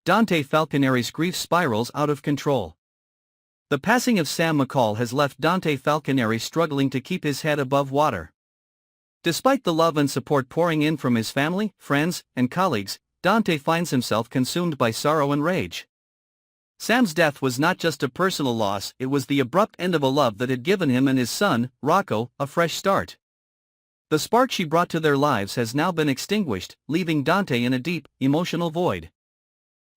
Dante Falconeri's grief spirals out of control. The passing of Sam McCall has left Dante Falconeri struggling to keep his head above water. Despite the love and support pouring in from his family, friends, and colleagues, Dante finds himself consumed by sorrow and rage. Sam's death was not just a personal loss, it was the abrupt end of a love that had given him and his son, Rocco, a fresh start. The spark she brought to their lives has now been extinguished, leaving Dante in a deep, emotional void.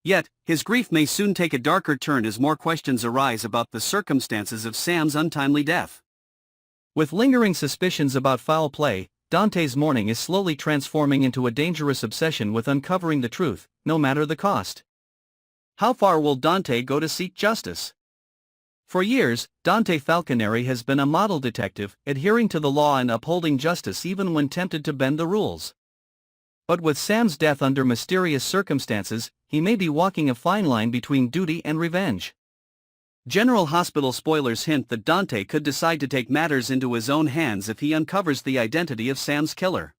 Yet, his grief may soon take a darker turn as more questions arise about the circumstances of Sam's untimely death. With lingering suspicions about foul play, Dante's mourning is slowly transforming into a dangerous obsession with uncovering the truth, no matter the cost. How far will Dante go to seek justice? For years, Dante Falconeri has been a model detective, adhering to the law and upholding justice even when tempted to bend the rules. But with Sam's death under mysterious circumstances, he may be walking a fine line between duty and revenge. General Hospital spoilers hint that Dante could decide to take matters into his own hands if he uncovers the identity of Sam's killer.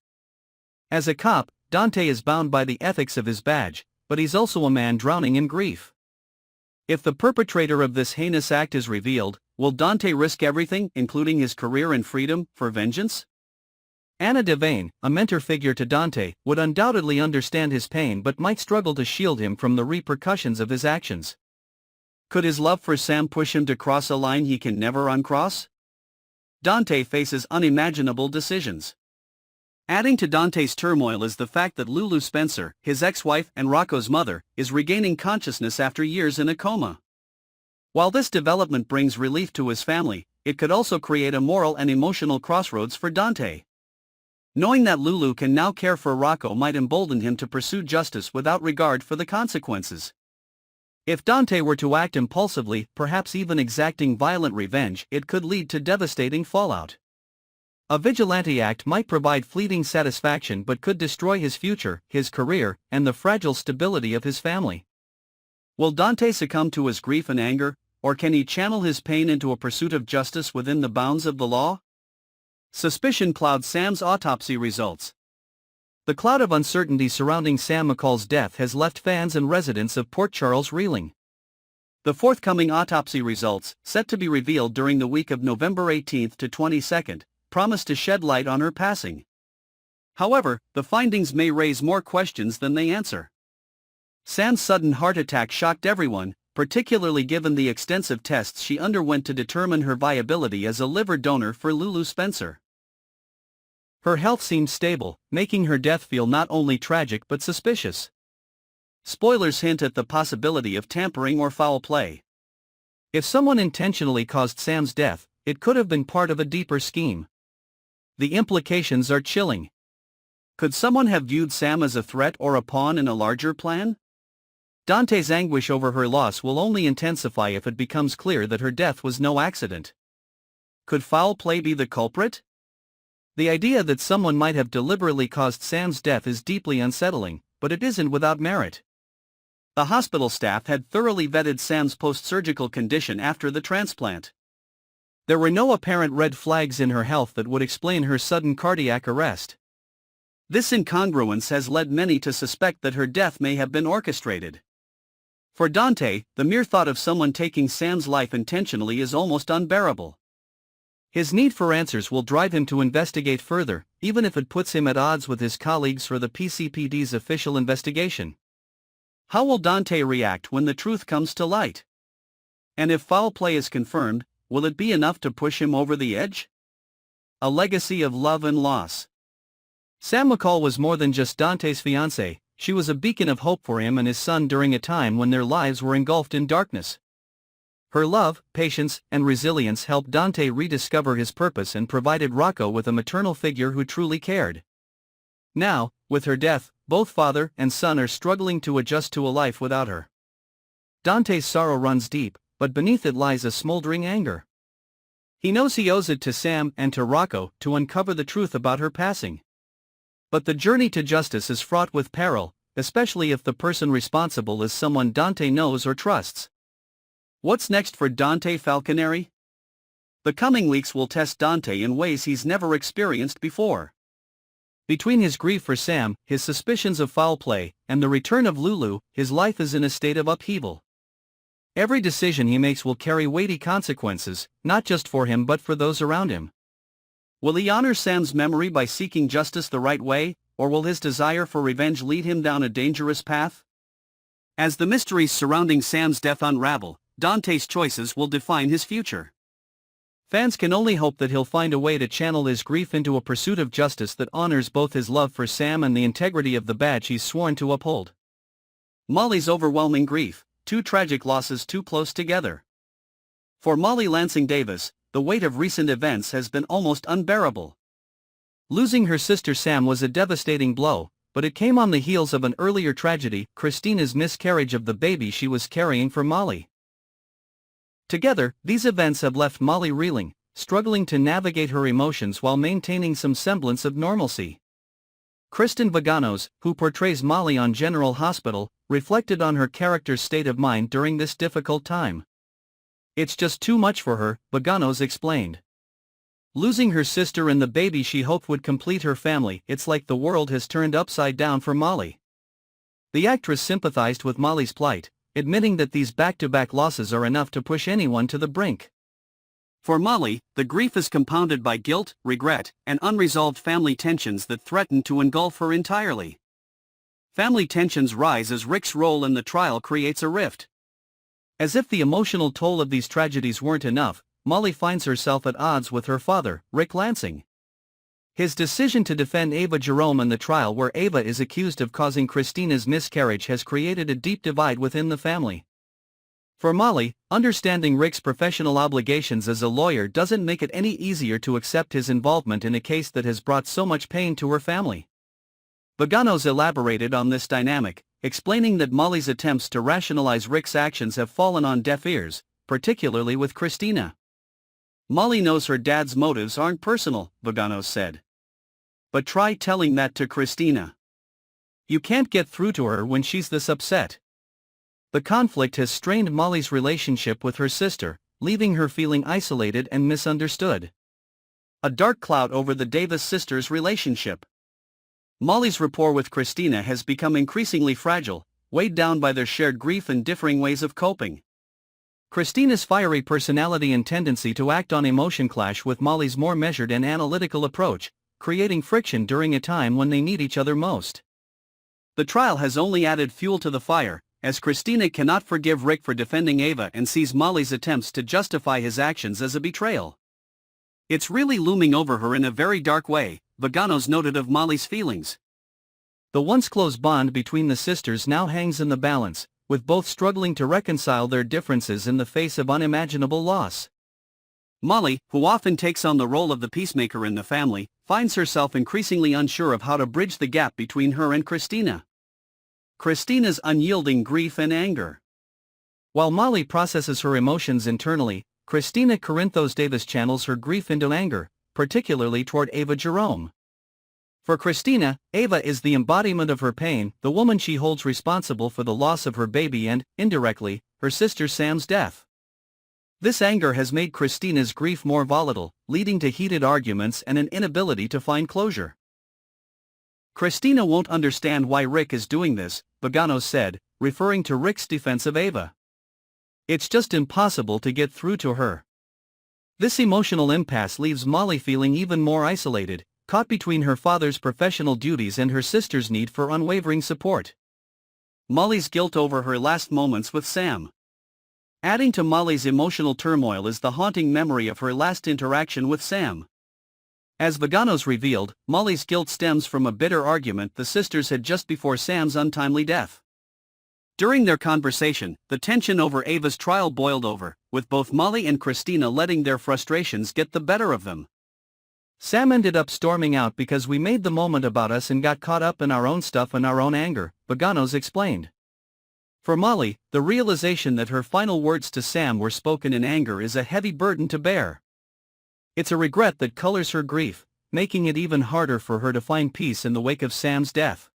As a cop, Dante is bound by the ethics of his badge, but he's also a man drowning in grief. If the perpetrator of this heinous act is revealed, will Dante risk everything, including his career and freedom, for vengeance? Anna Devane, a mentor figure to Dante, would undoubtedly understand his pain but might struggle to shield him from the repercussions of his actions. Could his love for Sam push him to cross a line he can never uncross? Dante faces unimaginable decisions. Adding to Dante's turmoil is the fact that Lulu Spencer, his ex-wife and Rocco's mother, is regaining consciousness after years in a coma. While this development brings relief to his family, it could also create a moral and emotional crossroads for Dante. Knowing that Lulu can now care for Rocco might embolden him to pursue justice without regard for the consequences. If Dante were to act impulsively, perhaps even exacting violent revenge, it could lead to devastating fallout. A vigilante act might provide fleeting satisfaction but could destroy his future, his career, and the fragile stability of his family. Will Dante succumb to his grief and anger, or can he channel his pain into a pursuit of justice within the bounds of the law? Suspicion clouds Sam's autopsy results. The cloud of uncertainty surrounding Sam McCall's death has left fans and residents of Port Charles reeling. The forthcoming autopsy results, set to be revealed during the week of November 18 to 22, promise to shed light on her passing. However, the findings may raise more questions than they answer. Sam's sudden heart attack shocked everyone, particularly given the extensive tests she underwent to determine her viability as a liver donor for Lulu Spencer. Her health seemed stable, making her death feel not only tragic but suspicious. Spoilers hint at the possibility of tampering or foul play. If someone intentionally caused Sam's death, it could have been part of a deeper scheme. The implications are chilling. Could someone have viewed Sam as a threat or a pawn in a larger plan? Dante's anguish over her loss will only intensify if it becomes clear that her death was no accident. Could foul play be the culprit? The idea that someone might have deliberately caused Sam's death is deeply unsettling, but it isn't without merit. The hospital staff had thoroughly vetted Sam's post-surgical condition after the transplant. There were no apparent red flags in her health that would explain her sudden cardiac arrest. This incongruence has led many to suspect that her death may have been orchestrated. For Dante, the mere thought of someone taking Sam's life intentionally is almost unbearable. His need for answers will drive him to investigate further, even if it puts him at odds with his colleagues or the PCPD's official investigation. How will Dante react when the truth comes to light? And if foul play is confirmed, will it be enough to push him over the edge? A legacy of love and loss. Sam McCall was more than just Dante's fiancée, she was a beacon of hope for him and his son during a time when their lives were engulfed in darkness. Her love, patience, and resilience helped Dante rediscover his purpose and provided Rocco with a maternal figure who truly cared. Now, with her death, both father and son are struggling to adjust to a life without her. Dante's sorrow runs deep, but beneath it lies a smoldering anger. He knows he owes it to Sam and to Rocco to uncover the truth about her passing. But the journey to justice is fraught with peril, especially if the person responsible is someone Dante knows or trusts. What's next for Dante Falconeri? The coming weeks will test Dante in ways he's never experienced before. Between his grief for Sam, his suspicions of foul play, and the return of Lulu, his life is in a state of upheaval. Every decision he makes will carry weighty consequences, not just for him but for those around him. Will he honor Sam's memory by seeking justice the right way, or will his desire for revenge lead him down a dangerous path? As the mysteries surrounding Sam's death unravel, Dante's choices will define his future. Fans can only hope that he'll find a way to channel his grief into a pursuit of justice that honors both his love for Sam and the integrity of the badge he's sworn to uphold. Molly's overwhelming grief, two tragic losses too close together. For Molly Lansing Davis, the weight of recent events has been almost unbearable. Losing her sister Sam was a devastating blow, but it came on the heels of an earlier tragedy, Christina's miscarriage of the baby she was carrying for Molly. Together, these events have left Molly reeling, struggling to navigate her emotions while maintaining some semblance of normalcy. Kristen Vaganos, who portrays Molly on General Hospital, reflected on her character's state of mind during this difficult time. "It's just too much for her," Vaganos explained. Losing her sister and the baby she hoped would complete her family, it's like the world has turned upside down for Molly. The actress sympathized with Molly's plight, admitting that these back-to-back losses are enough to push anyone to the brink. For Molly, the grief is compounded by guilt, regret, and unresolved family tensions that threaten to engulf her entirely. Family tensions rise as Rick's role in the trial creates a rift. As if the emotional toll of these tragedies weren't enough, Molly finds herself at odds with her father, Rick Lansing. His decision to defend Ava Jerome in the trial where Ava is accused of causing Christina's miscarriage has created a deep divide within the family. For Molly, understanding Rick's professional obligations as a lawyer doesn't make it any easier to accept his involvement in a case that has brought so much pain to her family. Vaganos elaborated on this dynamic, explaining that Molly's attempts to rationalize Rick's actions have fallen on deaf ears, particularly with Christina. "Molly knows her dad's motives aren't personal," Vaganos said. "But try telling that to Christina. You can't get through to her when she's this upset." The conflict has strained Molly's relationship with her sister, leaving her feeling isolated and misunderstood. A dark cloud over the Davis sisters' relationship. Molly's rapport with Christina has become increasingly fragile, weighed down by their shared grief and differing ways of coping. Christina's fiery personality and tendency to act on emotion clash with Molly's more measured and analytical approach, creating friction during a time when they need each other most. The trial has only added fuel to the fire, as Christina cannot forgive Rick for defending Ava and sees Molly's attempts to justify his actions as a betrayal. "It's really looming over her in a very dark way," Vaganos noted of Molly's feelings. The once close bond between the sisters now hangs in the balance, with both struggling to reconcile their differences in the face of unimaginable loss. Molly, who often takes on the role of the peacemaker in the family, finds herself increasingly unsure of how to bridge the gap between her and Christina. Christina's unyielding grief and anger. While Molly processes her emotions internally, Christina Corinthos Davis channels her grief into anger, particularly toward Ava Jerome. For Christina, Ava is the embodiment of her pain, the woman she holds responsible for the loss of her baby and, indirectly, her sister Sam's death. This anger has made Christina's grief more volatile, leading to heated arguments and an inability to find closure. "Christina won't understand why Rick is doing this," Vaganos said, referring to Rick's defense of Ava. "It's just impossible to get through to her." This emotional impasse leaves Molly feeling even more isolated, caught between her father's professional duties and her sister's need for unwavering support. Molly's guilt over her last moments with Sam. Adding to Molly's emotional turmoil is the haunting memory of her last interaction with Sam. As Vaganos revealed, Molly's guilt stems from a bitter argument the sisters had just before Sam's untimely death. During their conversation, the tension over Ava's trial boiled over, with both Molly and Christina letting their frustrations get the better of them. "Sam ended up storming out because we made the moment about us and got caught up in our own stuff and our own anger," Vaganos explained. For Molly, the realization that her final words to Sam were spoken in anger is a heavy burden to bear. It's a regret that colors her grief, making it even harder for her to find peace in the wake of Sam's death.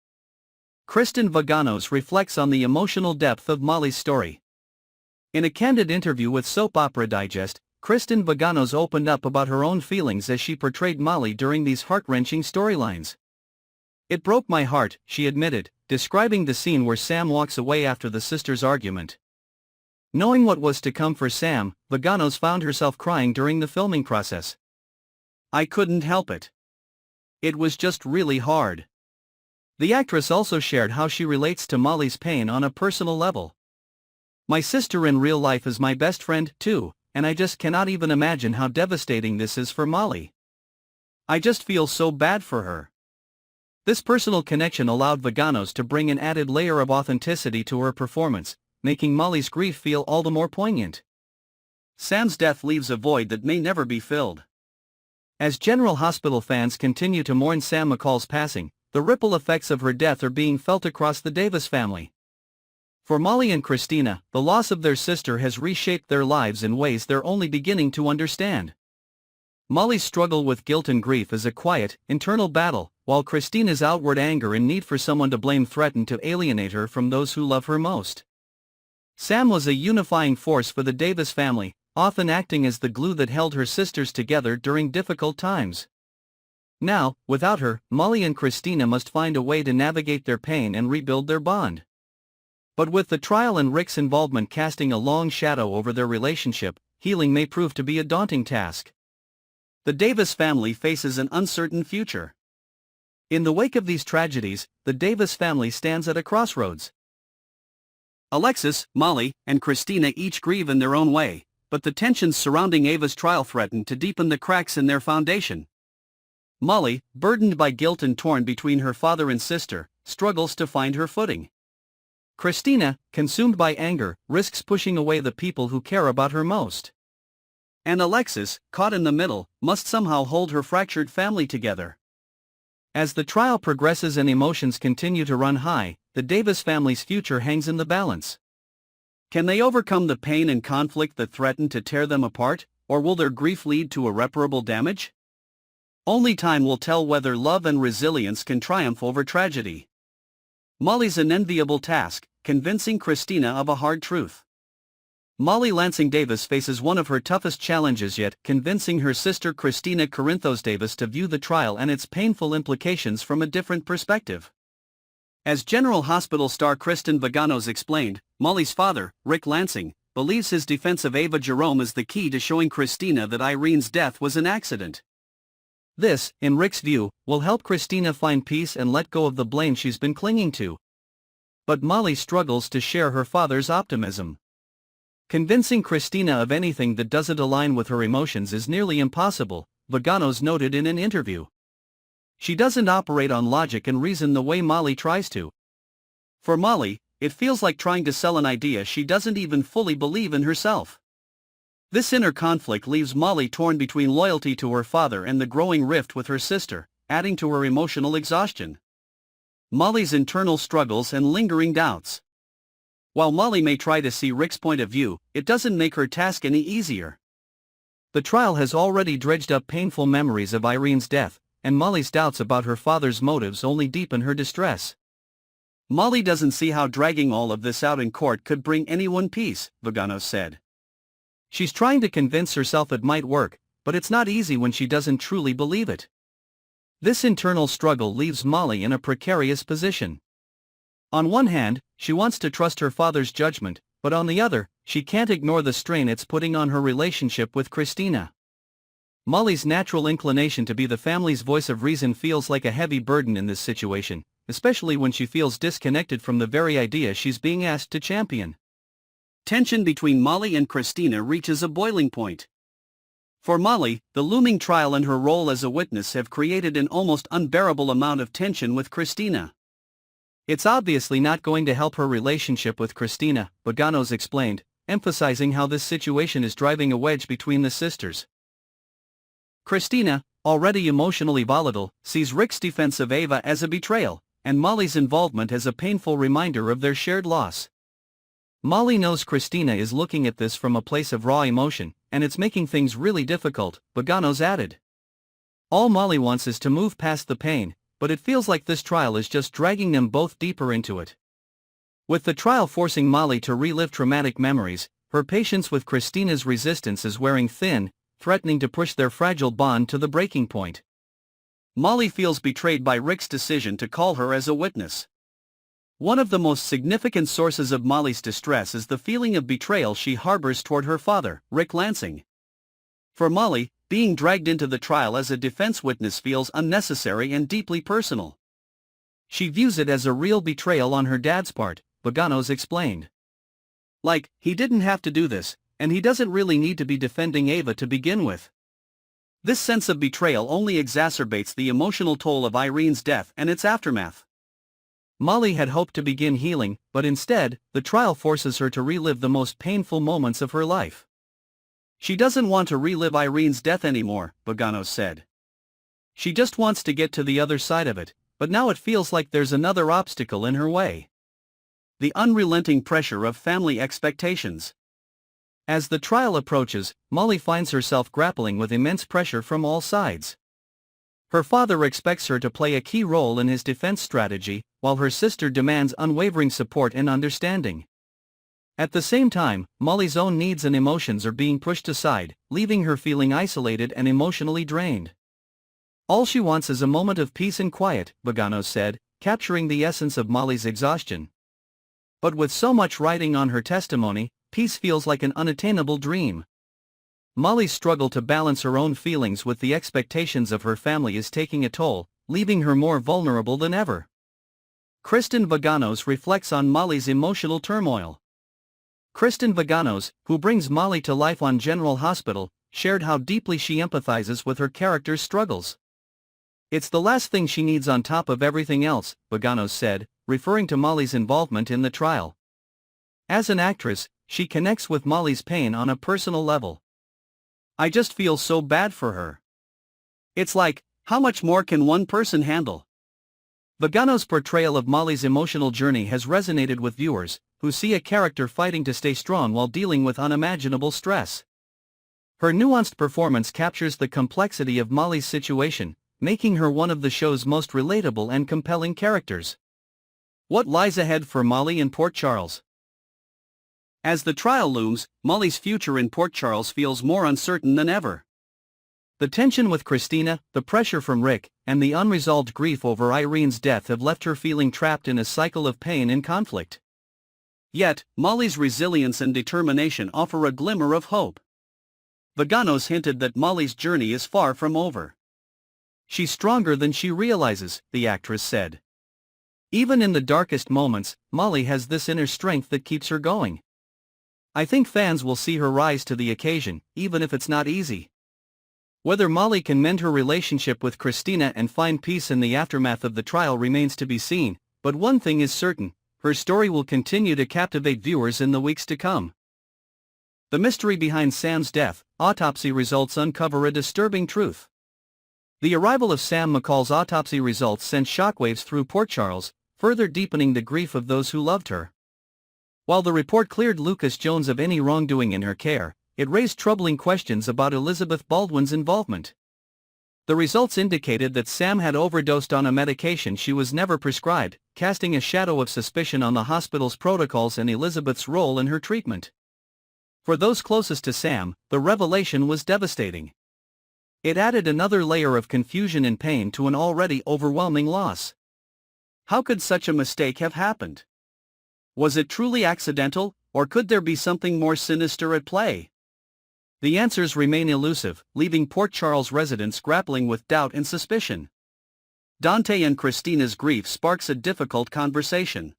Kristen Vaganos reflects on the emotional depth of Molly's story. In a candid interview with Soap Opera Digest, Kristen Vaganos opened up about her own feelings as she portrayed Molly during these heart-wrenching storylines. It broke my heart, she admitted, describing the scene where Sam walks away after the sisters' argument. Knowing what was to come for Sam, Vaganos found herself crying during the filming process. I couldn't help it. It was just really hard. The actress also shared how she relates to Molly's pain on a personal level. My sister in real life is my best friend, too, and I just cannot even imagine how devastating this is for Molly. I just feel so bad for her. This personal connection allowed Vaganos to bring an added layer of authenticity to her performance, making Molly's grief feel all the more poignant. Sam's death leaves a void that may never be filled. As General Hospital fans continue to mourn Sam McCall's passing, the ripple effects of her death are being felt across the Davis family. For Molly and Christina, the loss of their sister has reshaped their lives in ways they're only beginning to understand. Molly's struggle with guilt and grief is a quiet, internal battle, while Christina's outward anger and need for someone to blame threaten to alienate her from those who love her most. Sam was a unifying force for the Davis family, often acting as the glue that held her sisters together during difficult times. Now, without her, Molly and Christina must find a way to navigate their pain and rebuild their bond. But with the trial and Rick's involvement casting a long shadow over their relationship, healing may prove to be a daunting task. The Davis family faces an uncertain future. In the wake of these tragedies, the Davis family stands at a crossroads. Alexis, Molly, and Christina each grieve in their own way, but the tensions surrounding Ava's trial threaten to deepen the cracks in their foundation. Molly, burdened by guilt and torn between her father and sister, struggles to find her footing. Christina, consumed by anger, risks pushing away the people who care about her most. And Alexis, caught in the middle, must somehow hold her fractured family together. As the trial progresses and emotions continue to run high, the Davis family's future hangs in the balance. Can they overcome the pain and conflict that threaten to tear them apart, or will their grief lead to irreparable damage? Only time will tell whether love and resilience can triumph over tragedy. Molly's an enviable task, convincing Christina of a hard truth. Molly Lansing Davis faces one of her toughest challenges yet, convincing her sister Christina Corinthos Davis to view the trial and its painful implications from a different perspective. As General Hospital star Kristen Vaganos explained, Molly's father, Rick Lansing, believes his defense of Ava Jerome is the key to showing Christina that Irene's death was an accident. This, in Rick's view, will help Christina find peace and let go of the blame she's been clinging to. But Molly struggles to share her father's optimism. Convincing Christina of anything that doesn't align with her emotions is nearly impossible, Vaganos noted in an interview. She doesn't operate on logic and reason the way Molly tries to. For Molly, it feels like trying to sell an idea she doesn't even fully believe in herself. This inner conflict leaves Molly torn between loyalty to her father and the growing rift with her sister, adding to her emotional exhaustion. Molly's internal struggles and lingering doubts. While Molly may try to see Rick's point of view, it doesn't make her task any easier. The trial has already dredged up painful memories of Irene's death, and Molly's doubts about her father's motives only deepen her distress. Molly doesn't see how dragging all of this out in court could bring anyone peace, Vaganos said. She's trying to convince herself it might work, but it's not easy when she doesn't truly believe it. This internal struggle leaves Molly in a precarious position. On one hand, she wants to trust her father's judgment, but on the other, she can't ignore the strain it's putting on her relationship with Christina. Molly's natural inclination to be the family's voice of reason feels like a heavy burden in this situation, especially when she feels disconnected from the very idea she's being asked to champion. Tension between Molly and Christina reaches a boiling point. For Molly, the looming trial and her role as a witness have created an almost unbearable amount of tension with Christina. It's obviously not going to help her relationship with Christina, Vaganos explained, emphasizing how this situation is driving a wedge between the sisters. Christina, already emotionally volatile, sees Rick's defense of Ava as a betrayal, and Molly's involvement as a painful reminder of their shared loss. Molly knows Christina is looking at this from a place of raw emotion, and it's making things really difficult, Vaganos added. All Molly wants is to move past the pain, but it feels like this trial is just dragging them both deeper into it. With the trial forcing Molly to relive traumatic memories, her patience with Christina's resistance is wearing thin, threatening to push their fragile bond to the breaking point. Molly feels betrayed by Rick's decision to call her as a witness. One of the most significant sources of Molly's distress is the feeling of betrayal she harbors toward her father, Rick Lansing. For Molly, being dragged into the trial as a defense witness feels unnecessary and deeply personal. She views it as a real betrayal on her dad's part, Baganos explained. Like, he didn't have to do this, and he doesn't really need to be defending Ava to begin with. This sense of betrayal only exacerbates the emotional toll of Irene's death and its aftermath. Molly had hoped to begin healing, but instead, the trial forces her to relive the most painful moments of her life. She doesn't want to relive Irene's death anymore, Baganos said. She just wants to get to the other side of it, but now it feels like there's another obstacle in her way. The unrelenting pressure of family expectations. As the trial approaches, Molly finds herself grappling with immense pressure from all sides. Her father expects her to play a key role in his defense strategy, while her sister demands unwavering support and understanding. At the same time, Molly's own needs and emotions are being pushed aside, leaving her feeling isolated and emotionally drained. All she wants is a moment of peace and quiet, Baganos said, capturing the essence of Molly's exhaustion. But with so much riding on her testimony, peace feels like an unattainable dream. Molly's struggle to balance her own feelings with the expectations of her family is taking a toll, leaving her more vulnerable than ever. Kristen Vaganos reflects on Molly's emotional turmoil. Kristen Vaganos, who brings Molly to life on General Hospital, shared how deeply she empathizes with her character's struggles. It's the last thing she needs on top of everything else, Vaganos said, referring to Molly's involvement in the trial. As an actress, she connects with Molly's pain on a personal level. I just feel so bad for her. It's like, how much more can one person handle? Vaganos' portrayal of Molly's emotional journey has resonated with viewers, who see a character fighting to stay strong while dealing with unimaginable stress. Her nuanced performance captures the complexity of Molly's situation, making her one of the show's most relatable and compelling characters. What lies ahead for Molly in Port Charles? As the trial looms, Molly's future in Port Charles feels more uncertain than ever. The tension with Christina, the pressure from Rick, and the unresolved grief over Irene's death have left her feeling trapped in a cycle of pain and conflict. Yet, Molly's resilience and determination offer a glimmer of hope. Vaganos hinted that Molly's journey is far from over. She's stronger than she realizes, the actress said. Even in the darkest moments, Molly has this inner strength that keeps her going. I think fans will see her rise to the occasion, even if it's not easy. Whether Molly can mend her relationship with Christina and find peace in the aftermath of the trial remains to be seen, but one thing is certain, her story will continue to captivate viewers in the weeks to come. The mystery behind Sam's death, autopsy results uncover a disturbing truth. The arrival of Sam McCall's autopsy results sent shockwaves through Port Charles, further deepening the grief of those who loved her. While the report cleared Lucas Jones of any wrongdoing in her care, it raised troubling questions about Elizabeth Baldwin's involvement. The results indicated that Sam had overdosed on a medication she was never prescribed, casting a shadow of suspicion on the hospital's protocols and Elizabeth's role in her treatment. For those closest to Sam, the revelation was devastating. It added another layer of confusion and pain to an already overwhelming loss. How could such a mistake have happened? Was it truly accidental, or could there be something more sinister at play? The answers remain elusive, leaving Port Charles residents grappling with doubt and suspicion. Dante and Christina's grief sparks a difficult conversation.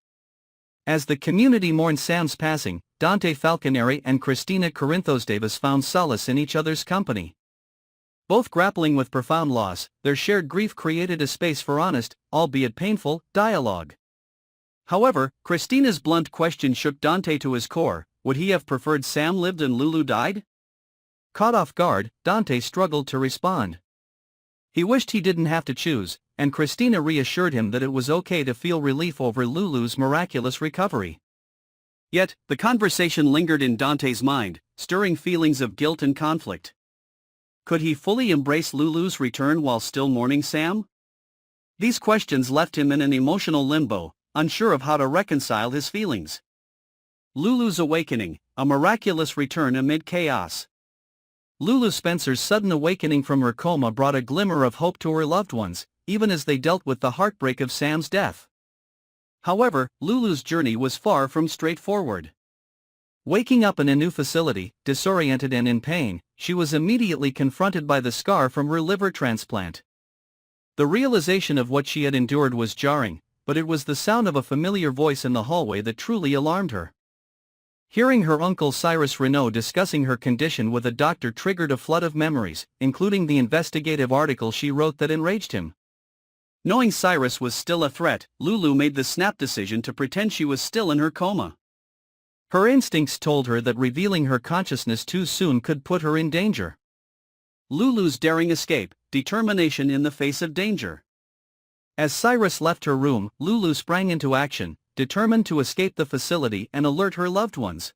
As the community mourns Sam's passing, Dante Falconeri and Christina Corinthos Davis found solace in each other's company. Both grappling with profound loss, their shared grief created a space for honest, albeit painful, dialogue. However, Christina's blunt question shook Dante to his core: would he have preferred Sam lived and Lulu died? Caught off guard, Dante struggled to respond. He wished he didn't have to choose, and Christina reassured him that it was okay to feel relief over Lulu's miraculous recovery. Yet, the conversation lingered in Dante's mind, stirring feelings of guilt and conflict. Could he fully embrace Lulu's return while still mourning Sam? These questions left him in an emotional limbo, unsure of how to reconcile his feelings. Lulu's awakening, a miraculous return amid chaos. Lulu Spencer's sudden awakening from her coma brought a glimmer of hope to her loved ones, even as they dealt with the heartbreak of Sam's death. However, Lulu's journey was far from straightforward. Waking up in a new facility, disoriented and in pain, she was immediately confronted by the scar from her liver transplant. The realization of what she had endured was jarring, but it was the sound of a familiar voice in the hallway that truly alarmed her. Hearing her uncle Cyrus Renaud discussing her condition with a doctor triggered a flood of memories, including the investigative article she wrote that enraged him. Knowing Cyrus was still a threat, Lulu made the snap decision to pretend she was still in her coma. Her instincts told her that revealing her consciousness too soon could put her in danger. Lulu's daring escape, determination in the face of danger. As Cyrus left her room, Lulu sprang into action, determined to escape the facility and alert her loved ones.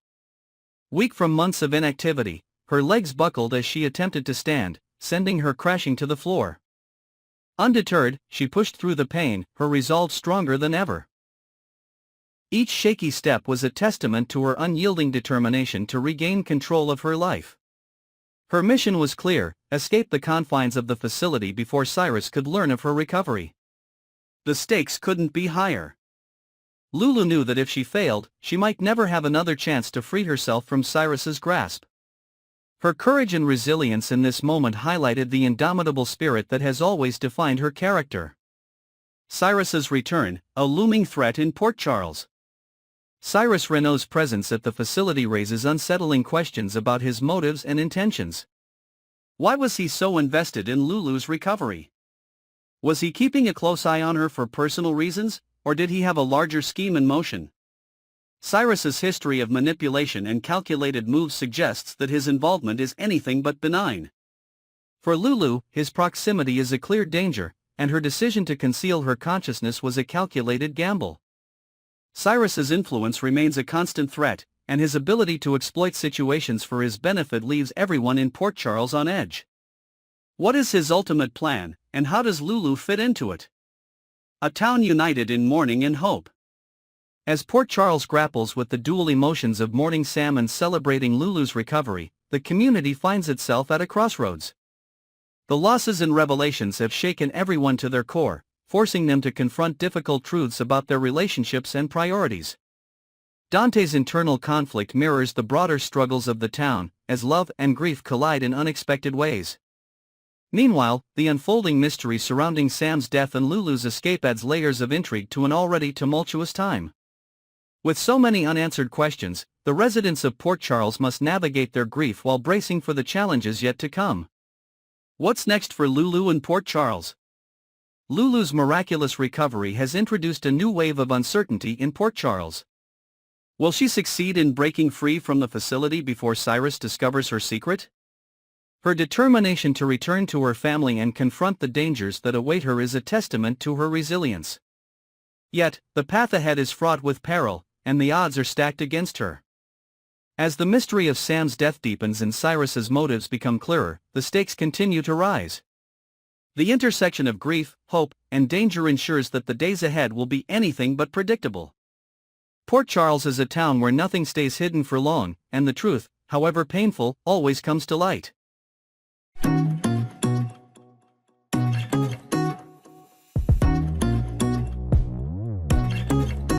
Weak from months of inactivity, her legs buckled as she attempted to stand, sending her crashing to the floor. Undeterred, she pushed through the pain, her resolve stronger than ever. Each shaky step was a testament to her unyielding determination to regain control of her life. Her mission was clear: escape the confines of the facility before Cyrus could learn of her recovery. The stakes couldn't be higher. Lulu knew that if she failed, she might never have another chance to free herself from Cyrus's grasp. Her courage and resilience in this moment highlighted the indomitable spirit that has always defined her character. Cyrus's return, a looming threat in Port Charles. Cyrus Renaud's presence at the facility raises unsettling questions about his motives and intentions. Why was he so invested in Lulu's recovery? Was he keeping a close eye on her for personal reasons, or did he have a larger scheme in motion? Cyrus's history of manipulation and calculated moves suggests that his involvement is anything but benign. For Lulu, his proximity is a clear danger, and her decision to conceal her consciousness was a calculated gamble. Cyrus's influence remains a constant threat, and his ability to exploit situations for his benefit leaves everyone in Port Charles on edge. What is his ultimate plan, and how does Lulu fit into it? A town united in mourning and hope. As Port Charles grapples with the dual emotions of mourning Sam and celebrating Lulu's recovery, the community finds itself at a crossroads. The losses and revelations have shaken everyone to their core, forcing them to confront difficult truths about their relationships and priorities. Dante's internal conflict mirrors the broader struggles of the town, as love and grief collide in unexpected ways. Meanwhile, the unfolding mystery surrounding Sam's death and Lulu's escape adds layers of intrigue to an already tumultuous time. With so many unanswered questions, the residents of Port Charles must navigate their grief while bracing for the challenges yet to come. What's next for Lulu and Port Charles? Lulu's miraculous recovery has introduced a new wave of uncertainty in Port Charles. Will she succeed in breaking free from the facility before Cyrus discovers her secret? Her determination to return to her family and confront the dangers that await her is a testament to her resilience. Yet, the path ahead is fraught with peril, and the odds are stacked against her. As the mystery of Sam's death deepens and Cyrus's motives become clearer, the stakes continue to rise. The intersection of grief, hope, and danger ensures that the days ahead will be anything but predictable. Port Charles is a town where nothing stays hidden for long, and the truth, however painful, always comes to light.